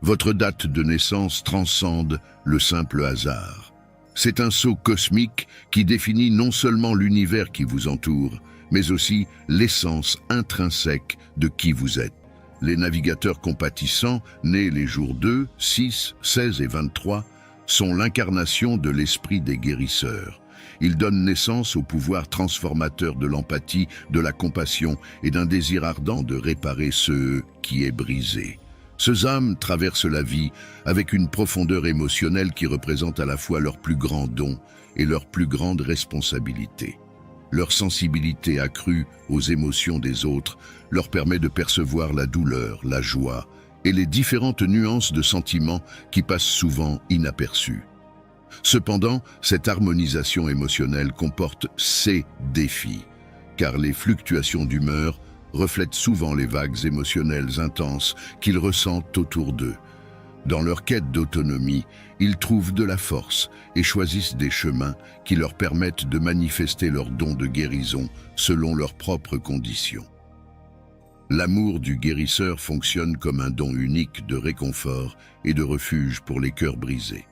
Votre date de naissance transcende le simple hasard. C'est un sceau cosmique qui définit non seulement l'univers qui vous entoure, mais aussi l'essence intrinsèque de qui vous êtes. Les navigateurs compatissants, nés les jours 2, 6, 16 et 23, sont l'incarnation de l'esprit des guérisseurs. Ils donnent naissance au pouvoir transformateur de l'empathie, de la compassion et d'un désir ardent de réparer ce qui est brisé. Ces âmes traversent la vie avec une profondeur émotionnelle qui représente à la fois leur plus grand don et leur plus grande responsabilité. Leur sensibilité accrue aux émotions des autres leur permet de percevoir la douleur, la joie et les différentes nuances de sentiments qui passent souvent inaperçues. Cependant, cette harmonisation émotionnelle comporte ses défis, car les fluctuations d'humeur reflètent souvent les vagues émotionnelles intenses qu'ils ressentent autour d'eux. Dans leur quête d'autonomie, ils trouvent de la force et choisissent des chemins qui leur permettent de manifester leur don de guérison selon leurs propres conditions. L'amour du guérisseur fonctionne comme un don unique de réconfort et de refuge pour les cœurs brisés.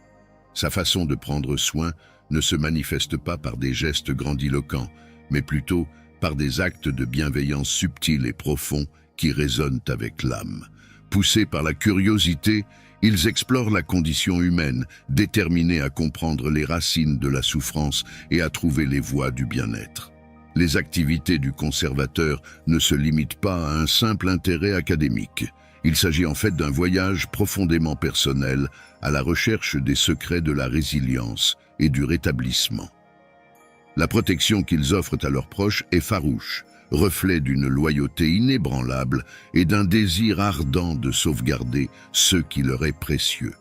Sa façon de prendre soin ne se manifeste pas par des gestes grandiloquents, mais plutôt par des actes de bienveillance subtils et profonds qui résonnent avec l'âme. Poussés par la curiosité, ils explorent la condition humaine, déterminés à comprendre les racines de la souffrance et à trouver les voies du bien-être. Les activités du conservateur ne se limitent pas à un simple intérêt académique. Il s'agit en fait d'un voyage profondément personnel à la recherche des secrets de la résilience et du rétablissement. La protection qu'ils offrent à leurs proches est farouche, reflet d'une loyauté inébranlable et d'un désir ardent de sauvegarder ce qui leur est précieux.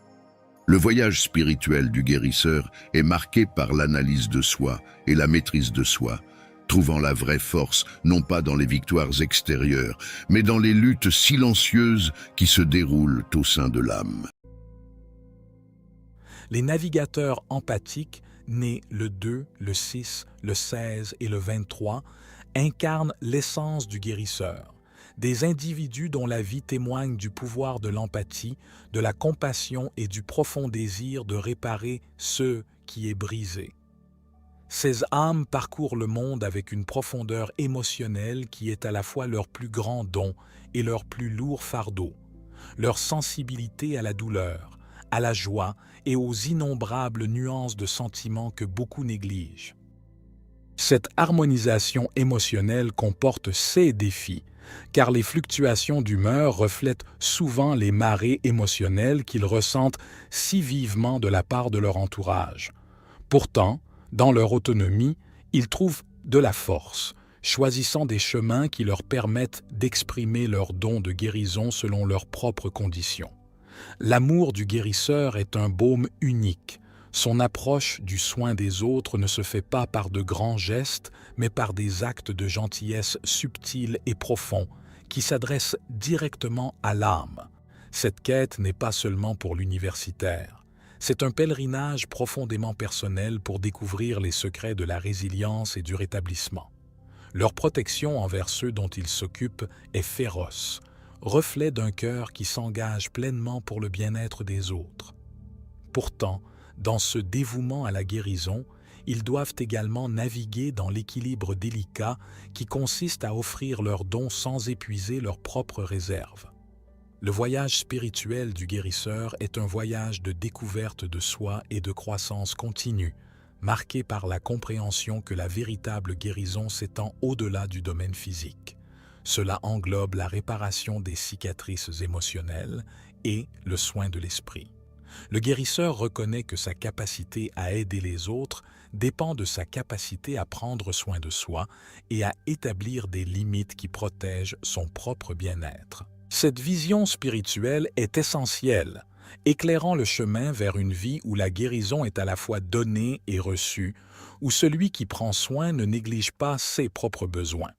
Le voyage spirituel du guérisseur est marqué par l'analyse de soi et la maîtrise de soi, trouvant la vraie force non pas dans les victoires extérieures, mais dans les luttes silencieuses qui se déroulent au sein de l'âme. Les navigateurs empathiques, nés le 2, le 6, le 16 et le 23, incarnent l'essence du guérisseur, des individus dont la vie témoigne du pouvoir de l'empathie, de la compassion et du profond désir de réparer ce qui est brisé. Ces âmes parcourent le monde avec une profondeur émotionnelle qui est à la fois leur plus grand don et leur plus lourd fardeau. Leur sensibilité à la douleur, à la joie et aux innombrables nuances de sentiments que beaucoup négligent. Cette harmonisation émotionnelle comporte ses défis, car les fluctuations d'humeur reflètent souvent les marées émotionnelles qu'ils ressentent si vivement de la part de leur entourage. Pourtant, dans leur autonomie, ils trouvent de la force, choisissant des chemins qui leur permettent d'exprimer leur don de guérison selon leurs propres conditions. L'amour du guérisseur est un baume unique. Son approche du soin des autres ne se fait pas par de grands gestes, mais par des actes de gentillesse subtils et profonds qui s'adressent directement à l'âme. Cette quête n'est pas seulement pour l'universitaire. C'est un pèlerinage profondément personnel pour découvrir les secrets de la résilience et du rétablissement. Leur protection envers ceux dont ils s'occupent est féroce, reflet d'un cœur qui s'engage pleinement pour le bien-être des autres. Pourtant, dans ce dévouement à la guérison, ils doivent également naviguer dans l'équilibre délicat qui consiste à offrir leurs dons sans épuiser leurs propres réserves. Le voyage spirituel du guérisseur est un voyage de découverte de soi et de croissance continue, marqué par la compréhension que la véritable guérison s'étend au-delà du domaine physique. Cela englobe la réparation des cicatrices émotionnelles et le soin de l'esprit. Le guérisseur reconnaît que sa capacité à aider les autres dépend de sa capacité à prendre soin de soi et à établir des limites qui protègent son propre bien-être. Cette vision spirituelle est essentielle, éclairant le chemin vers une vie où la guérison est à la fois donnée et reçue, où celui qui prend soin ne néglige pas ses propres besoins.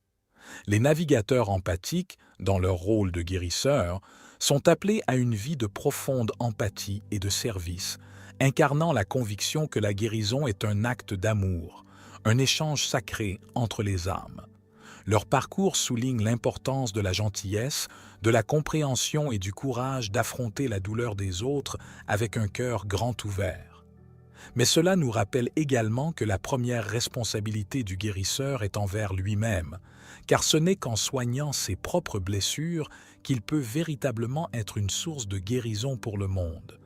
Les navigateurs empathiques, dans leur rôle de guérisseurs, sont appelés à une vie de profonde empathie et de service, incarnant la conviction que la guérison est un acte d'amour, un échange sacré entre les âmes. Leur parcours souligne l'importance de la gentillesse, de la compréhension et du courage d'affronter la douleur des autres avec un cœur grand ouvert. Mais cela nous rappelle également que la première responsabilité du guérisseur est envers lui-même, car ce n'est qu'en soignant ses propres blessures qu'il peut véritablement être une source de guérison pour le monde.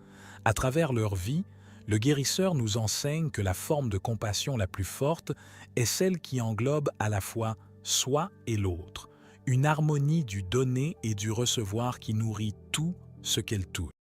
À travers leur vie, le guérisseur nous enseigne que la forme de compassion la plus forte est celle qui englobe à la fois soi et l'autre, une harmonie du donner et du recevoir qui nourrit tout ce qu'elle touche.